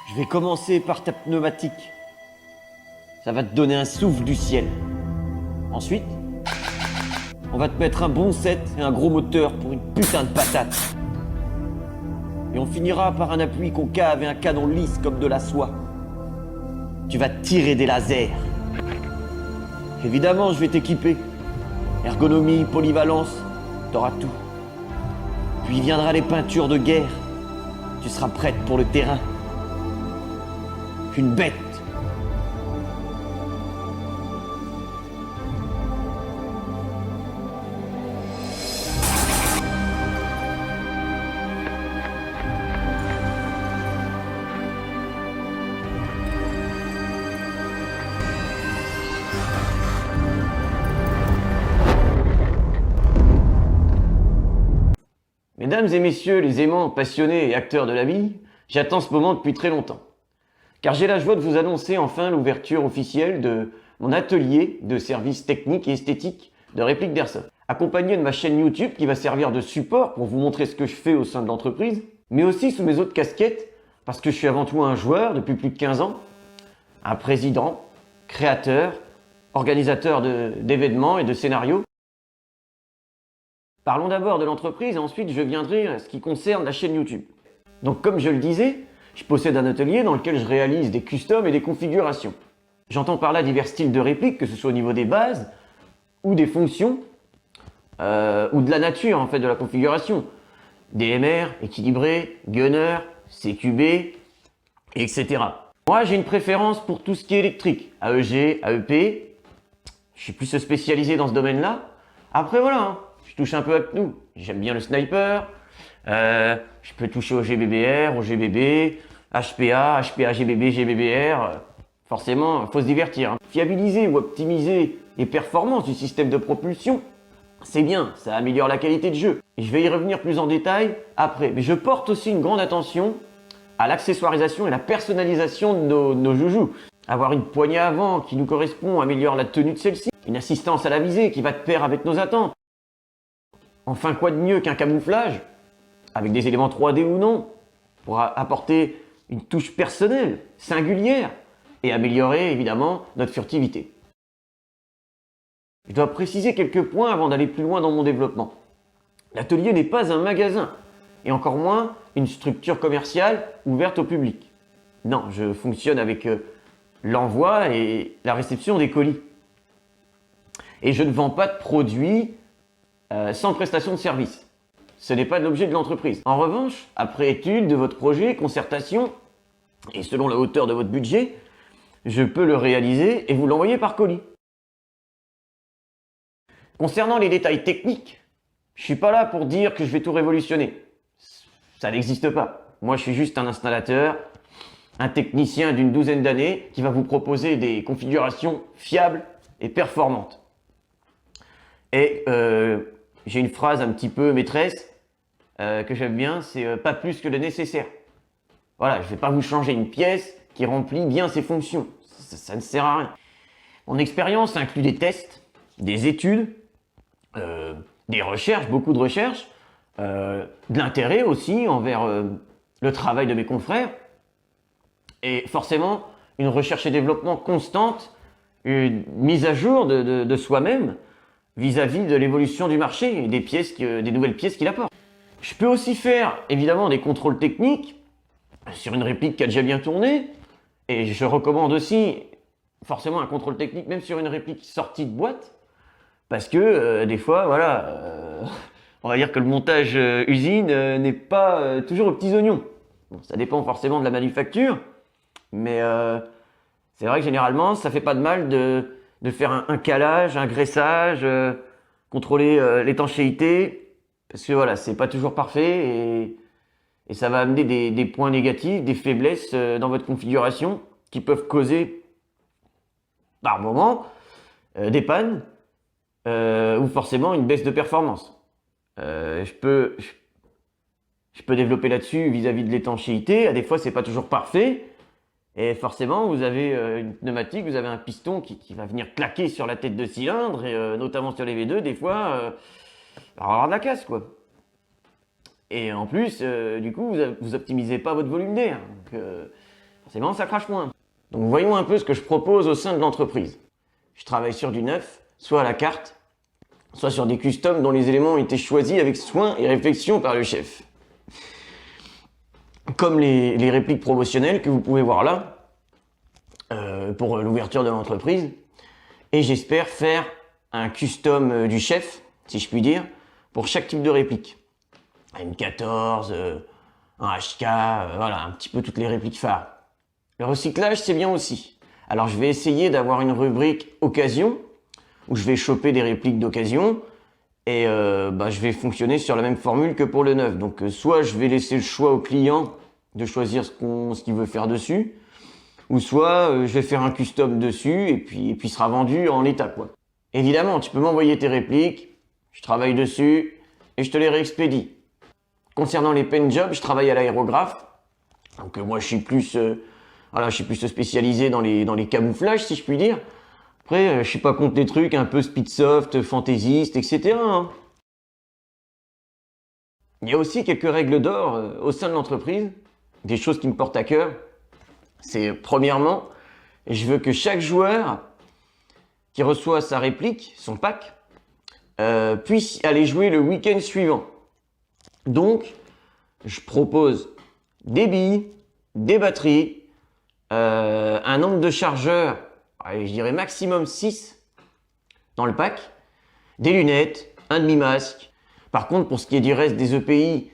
Je vais commencer par ta pneumatique. Ça va te donner un souffle du ciel. Ensuite, on va te mettre un bon set et un gros moteur pour une putain de patate. Et on finira par un appui concave et un canon lisse comme de la soie. Tu vas tirer des lasers. Évidemment, je vais t'équiper. Ergonomie, polyvalence, t'auras tout. Puis viendra les peintures de guerre. Tu seras prête pour le terrain. Une bête. Mesdames et messieurs les aimants, passionnés et acteurs de la vie, j'attends ce moment depuis très longtemps. Car j'ai la joie de vous annoncer enfin l'ouverture officielle de mon atelier de services techniques et esthétiques de réplique d'Airsoft, accompagné de ma chaîne YouTube qui va servir de support pour vous montrer ce que je fais au sein de l'entreprise, mais aussi sous mes autres casquettes, parce que je suis avant tout un joueur depuis plus de 15 ans, un président, créateur, organisateur d'événements et de scénarios. Parlons d'abord de l'entreprise et ensuite je viendrai à ce qui concerne la chaîne YouTube. Donc comme je le disais, je possède un atelier dans lequel je réalise des customs et des configurations. J'entends par là divers styles de répliques, que ce soit au niveau des bases, ou des fonctions, ou de la nature en fait de la configuration. DMR, équilibré, gunner, CQB, etc. Moi j'ai une préférence pour tout ce qui est électrique, AEG, AEP, je suis plus spécialisé dans ce domaine-là. Après voilà, hein, je touche un peu à tout. J'aime bien le sniper, je peux toucher au GBBR, au GBB, HPA, HPA, GBB, GBBR. Forcément, il faut se divertir. Hein. Fiabiliser ou optimiser les performances du système de propulsion, c'est bien, ça améliore la qualité de jeu. Et je vais y revenir plus en détail après. Mais je porte aussi une grande attention à l'accessoirisation et la personnalisation de nos joujoux. Avoir une poignée avant qui nous correspond améliore la tenue de celle-ci. Une assistance à la visée qui va de pair avec nos attentes. Enfin, quoi de mieux qu'un camouflage, avec des éléments 3D ou non, pour apporter une touche personnelle, singulière, et améliorer évidemment notre furtivité. Je dois préciser quelques points avant d'aller plus loin dans mon développement. L'atelier n'est pas un magasin, et encore moins une structure commerciale ouverte au public. Non, je fonctionne avec l'envoi et la réception des colis. Et je ne vends pas de produits sans prestation de service. Ce n'est pas l'objet de l'entreprise. En revanche, après étude de votre projet, concertation, et selon la hauteur de votre budget, je peux le réaliser et vous l'envoyer par colis. Concernant les détails techniques, je ne suis pas là pour dire que je vais tout révolutionner. Ça n'existe pas. Moi, je suis juste un installateur, un technicien d'une douzaine d'années qui va vous proposer des configurations fiables et performantes. Et j'ai une phrase un petit peu maîtresse que j'aime bien, c'est pas plus que le nécessaire. Voilà, je ne vais pas vous changer une pièce qui remplit bien ses fonctions. Ça ne sert à rien. Mon expérience inclut des tests, des études, des recherches, beaucoup de recherches, de l'intérêt aussi envers le travail de mes confrères, et forcément une recherche et développement constante, une mise à jour de soi-même vis-à-vis de l'évolution du marché et des nouvelles pièces qu'il apporte. Je peux aussi faire évidemment des contrôles techniques sur une réplique qui a déjà bien tourné, et je recommande aussi forcément un contrôle technique même sur une réplique sortie de boîte, parce que des fois, voilà, on va dire que le montage usine n'est pas toujours aux petits oignons. Bon, ça dépend forcément de la manufacture, mais c'est vrai que généralement, ça fait pas de mal de faire un calage, un graissage, contrôler l'étanchéité, parce que voilà, c'est pas toujours parfait et ça va amener des points négatifs, des faiblesses dans votre configuration qui peuvent causer par moment des pannes ou forcément une baisse de performance. Je peux développer là-dessus vis-à-vis de l'étanchéité. Des fois, c'est pas toujours parfait. Et forcément, vous avez une pneumatique, vous avez un piston qui va venir claquer sur la tête de cylindre, et notamment sur les V2, des fois, il va y avoir de la casse, quoi. Et en plus, du coup, vous optimisez pas votre volume d'air. Donc, forcément ça crache moins. Donc voyons un peu ce que je propose au sein de l'entreprise. Je travaille sur du neuf, soit à la carte, soit sur des customs dont les éléments ont été choisis avec soin et réflexion par le chef. Comme les répliques promotionnelles que vous pouvez voir là, pour l'ouverture de l'entreprise. Et j'espère faire un custom du chef, si je puis dire, pour chaque type de réplique. Un M14, un HK, voilà, un petit peu toutes les répliques phares. Le recyclage, c'est bien aussi. Alors je vais essayer d'avoir une rubrique occasion, où je vais choper des répliques d'occasion, et je vais fonctionner sur la même formule que pour le neuf. Donc soit je vais laisser le choix au client de choisir ce qu'il veut faire dessus, ou soit je vais faire un custom dessus, et puis il sera vendu en l'état, quoi. Évidemment, tu peux m'envoyer tes répliques, je travaille dessus, et je te les réexpédie. Concernant les pen jobs, je travaille à l'aérographe, donc moi je suis plus spécialisé dans les camouflages, si je puis dire. Après, je suis pas contre les trucs un peu speedsoft, fantaisiste, etc. hein. Il y a aussi quelques règles d'or au sein de l'entreprise, des choses qui me portent à cœur. C'est premièrement, je veux que chaque joueur qui reçoit sa réplique, son pack, puisse aller jouer le week-end suivant. Donc, je propose des billes, des batteries, un nombre de chargeurs, allez, je dirais maximum 6 dans le pack, des lunettes, un demi-masque. Par contre, pour ce qui est du reste des EPI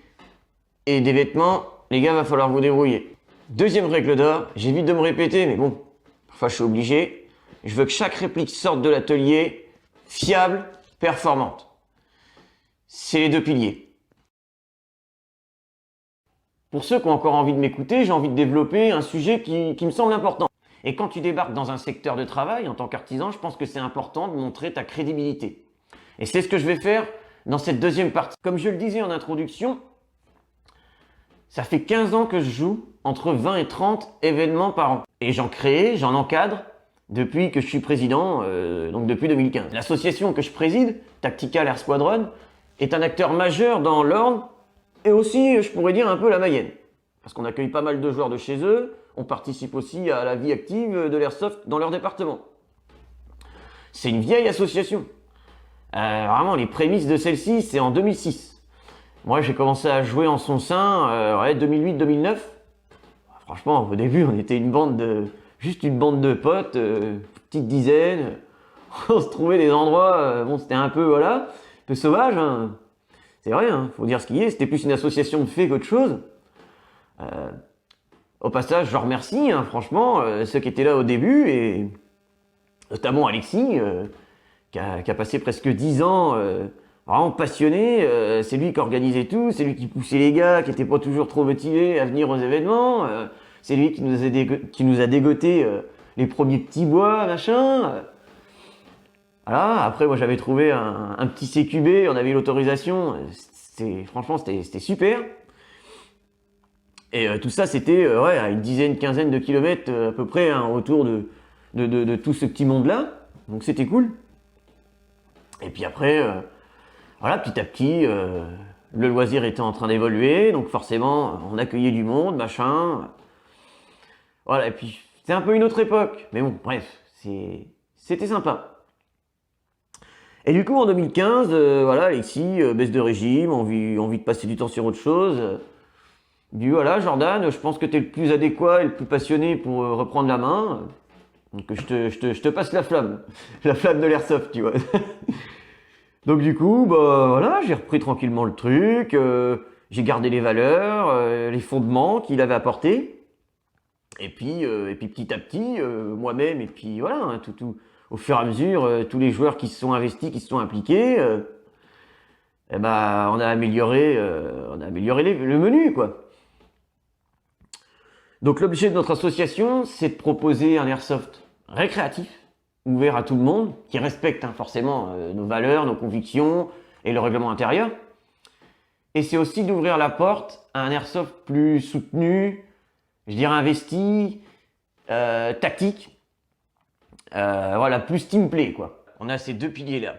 et des vêtements, les gars, va falloir vous débrouiller. Deuxième règle d'or, j'évite de me répéter, mais bon, parfois je suis obligé. Je veux que chaque réplique sorte de l'atelier fiable, performante. C'est les deux piliers. Pour ceux qui ont encore envie de m'écouter, j'ai envie de développer un sujet qui me semble important. Et quand tu débarques dans un secteur de travail, en tant qu'artisan, je pense que c'est important de montrer ta crédibilité. Et c'est ce que je vais faire dans cette deuxième partie. Comme je le disais en introduction, ça fait 15 ans que je joue entre 20 et 30 événements par an. Et j'en encadre depuis que je suis président, donc depuis 2015. L'association que je préside, Tactical Air Squadron, est un acteur majeur dans l'Orne et aussi, je pourrais dire, un peu la Mayenne. Parce qu'on accueille pas mal de joueurs de chez eux, on participe aussi à la vie active de l'Airsoft dans leur département. C'est une vieille association. Vraiment, les prémices de celle-ci, c'est en 2006. Moi, j'ai commencé à jouer en son sein, 2008-2009. Franchement, au début, on était juste une bande de potes, petite dizaine. On se trouvait des endroits, c'était un peu, un peu sauvage. Hein. C'est vrai, faut dire ce qu'il y est. C'était plus une association de faits qu'autre chose. Au passage, je remercie, franchement, ceux qui étaient là au début, et notamment Alexis, qui a passé presque 10 ans vraiment passionné. C'est lui qui organisait tout, c'est lui qui poussait les gars qui n'étaient pas toujours trop motivés à venir aux événements. C'est lui qui nous a dégoté les premiers petits bois, machin. Voilà. Après, moi, j'avais trouvé un petit CQB, on avait l'autorisation. Franchement, c'était super. Et tout ça, c'était à une dizaine, quinzaine de kilomètres à peu près autour de tout ce petit monde-là. Donc c'était cool. Et puis après, petit à petit, le loisir était en train d'évoluer. Donc forcément, on accueillait du monde, machin. Voilà, et puis c'était un peu une autre époque. Mais bon, bref, c'était sympa. Et du coup, en 2015, Alexis, baisse de régime, envie de passer du temps sur autre chose. Du Jordan, je pense que tu es le plus adéquat et le plus passionné pour reprendre la main. Donc je te passe la flamme de l'airsoft, tu vois. Donc du coup, j'ai repris tranquillement le truc, j'ai gardé les valeurs, les fondements qu'il avait apportés. Et puis petit à petit, moi-même, et puis voilà, tout au fur et à mesure, tous les joueurs qui se sont investis, qui se sont impliqués, on a amélioré le menu, quoi. Donc l'objet de notre association, c'est de proposer un airsoft récréatif, ouvert à tout le monde, qui respecte forcément nos valeurs, nos convictions et le règlement intérieur. Et c'est aussi d'ouvrir la porte à un airsoft plus soutenu, je dirais investi, tactique, plus teamplay, quoi. On a ces deux piliers-là,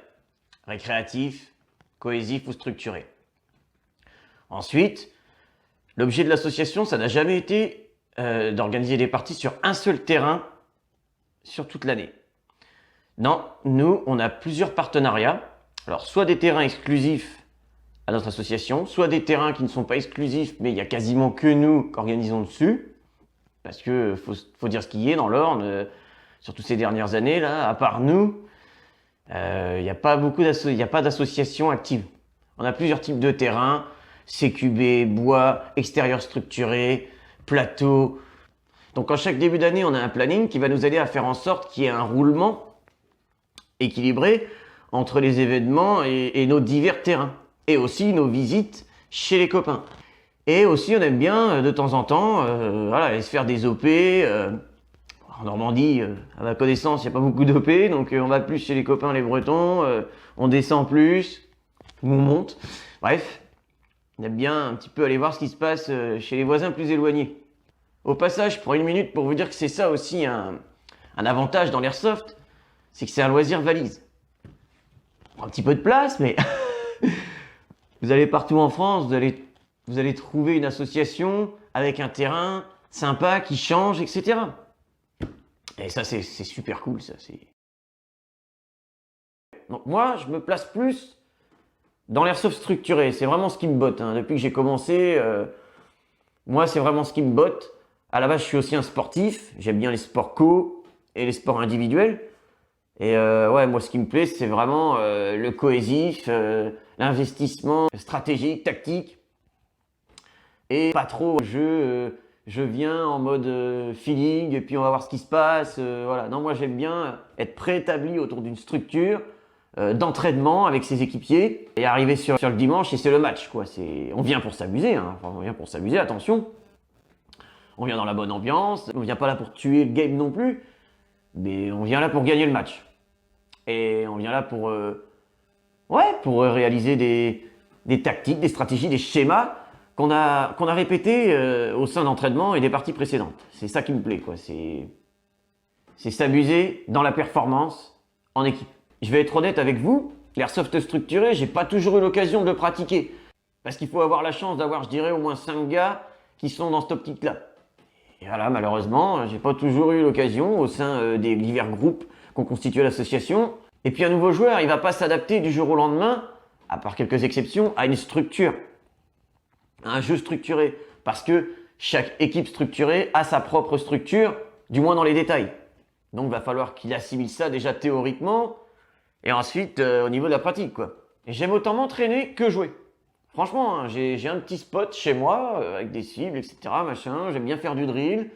récréatif, cohésif ou structuré. Ensuite, l'objet de l'association, ça n'a jamais été d'organiser des parties sur un seul terrain sur toute l'année. Non, nous, on a plusieurs partenariats. Alors, soit des terrains exclusifs à notre association, soit des terrains qui ne sont pas exclusifs, mais il n'y a quasiment que nous qui organisons dessus. Parce que faut dire ce qu'il y est dans l'Orne, surtout ces dernières années, là, à part nous, il n'y a pas d'associations actives. On a plusieurs types de terrains, CQB, bois, extérieur structuré, plateau. Donc en chaque début d'année, on a un planning qui va nous aider à faire en sorte qu'il y ait un roulement équilibré entre les événements et nos divers terrains. Et aussi nos visites chez les copains. Et aussi, on aime bien, de temps en temps, voilà, aller se faire des OP. En Normandie, à ma connaissance, il n'y a pas beaucoup d'OP, donc on va plus chez les copains les Bretons, on descend plus, ou on monte. Bref, on aime bien un petit peu aller voir ce qui se passe chez les voisins plus éloignés. Au passage, je prends une minute pour vous dire que c'est ça aussi un avantage dans l'airsoft, c'est que c'est un loisir valise. On prend un petit peu de place, mais vous allez partout en France, vous allez trouver une association avec un terrain sympa qui change, etc. Et ça, c'est super cool, ça. Donc moi, je me place plus dans l'airsoft structuré. C'est vraiment ce qui me botte. Hein. Depuis que j'ai commencé, moi, c'est vraiment ce qui me botte. À la base, je suis aussi un sportif. J'aime bien les sports co et les sports individuels. Et ouais, moi, ce qui me plaît, c'est vraiment le cohésif, l'investissement stratégique, tactique. Et pas trop je viens en mode feeling et puis on va voir ce qui se passe. Voilà. Non, moi, j'aime bien être préétabli autour d'une structure d'entraînement avec ses équipiers et arriver sur le dimanche et c'est le match, quoi. On vient pour s'amuser, hein. Enfin, on vient pour s'amuser, attention. On vient dans la bonne ambiance, on vient pas là pour tuer le game non plus, mais on vient là pour gagner le match. Et on vient là pour réaliser des tactiques, des stratégies, des schémas qu'on a répétés au sein d'entraînement et des parties précédentes. C'est ça qui me plaît, quoi. C'est s'amuser dans la performance en équipe. Je vais être honnête avec vous, l'airsoft structuré, j'ai pas toujours eu l'occasion de le pratiquer. Parce qu'il faut avoir la chance d'avoir, je dirais, au moins 5 gars qui sont dans cette optique-là. Et voilà, malheureusement, j'ai pas toujours eu l'occasion au sein des divers groupes qu'ont constitué l'association. Et puis un nouveau joueur, il va pas s'adapter du jour au lendemain, à part quelques exceptions, à une structure, à un jeu structuré. Parce que chaque équipe structurée a sa propre structure, du moins dans les détails. Donc il va falloir qu'il assimile ça déjà théoriquement, et ensuite au niveau de la pratique, quoi. Et j'aime autant m'entraîner que jouer. Franchement, hein, j'ai un petit spot chez moi, avec des cibles, etc. Machin. J'aime bien faire du drill.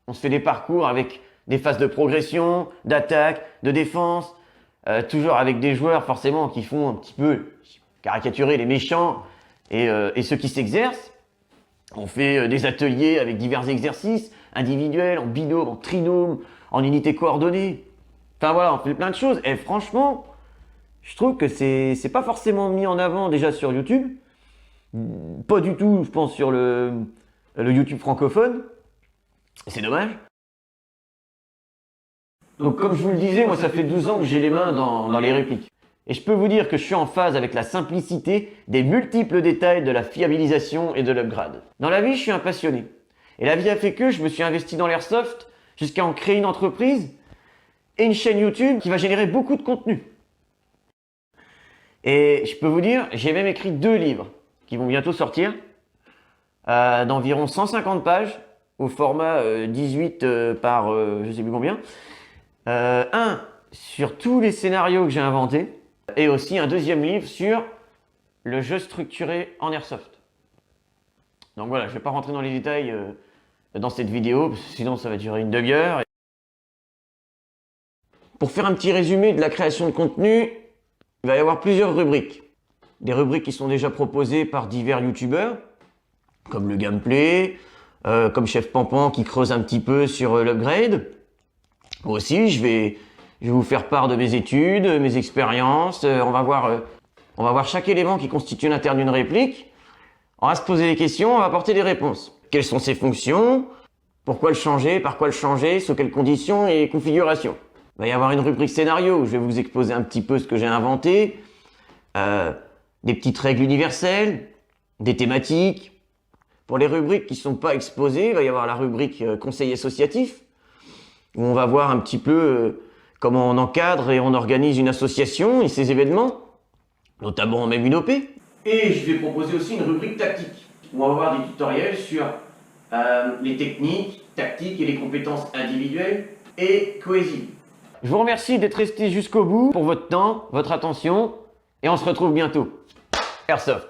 On se fait des parcours avec des phases de progression, d'attaque, de défense. Toujours avec des joueurs forcément qui font un petit peu caricaturer les méchants et ceux qui s'exercent. On fait des ateliers avec divers exercices, individuels, en binôme, en trinôme, en unité coordonnée. Enfin voilà, on fait plein de choses. Et franchement, je trouve que c'est pas forcément mis en avant déjà sur YouTube. Pas du tout, je pense, sur le YouTube francophone. C'est dommage. Donc comme je vous le disais, moi ça fait 12 ans que j'ai les mains dans les répliques. Et je peux vous dire que je suis en phase avec la simplicité des multiples détails de la fiabilisation et de l'upgrade. Dans la vie, je suis un passionné. Et la vie a fait que je me suis investi dans l'airsoft jusqu'à en créer une entreprise et une chaîne YouTube qui va générer beaucoup de contenu. Et je peux vous dire, j'ai même écrit 2 livres qui vont bientôt sortir, d'environ 150 pages, au format 18 par je sais plus combien. Un sur tous les scénarios que j'ai inventés, et aussi un deuxième livre sur le jeu structuré en airsoft. Donc voilà, je ne vais pas rentrer dans les détails dans cette vidéo, parce que sinon ça va durer une demi-heure. Pour faire un petit résumé de la création de contenu, il va y avoir plusieurs rubriques. Des rubriques qui sont déjà proposées par divers youtubeurs, comme le gameplay, comme Chef Pampan qui creuse un petit peu sur l'upgrade. Moi aussi, je vais vous faire part de mes études, mes expériences. On va voir chaque élément qui constitue l'intérieur d'une réplique. On va se poser des questions, on va apporter des réponses. Quelles sont ses fonctions? Pourquoi le changer? Par quoi le changer? Sous quelles conditions et configurations? Il va y avoir une rubrique scénario où je vais vous exposer un petit peu ce que j'ai inventé, des petites règles universelles, des thématiques, Pour les rubriques qui ne sont pas exposées, il va y avoir la rubrique conseil associatif, où on va voir un petit peu comment on encadre et on organise une association et ses événements, notamment même une OP. Et je vais proposer aussi une rubrique tactique, où on va voir des tutoriels sur les techniques, tactiques et les compétences individuelles et cohésives. Je vous remercie d'être resté jusqu'au bout pour votre temps, votre attention, et on se retrouve bientôt. Airsoft.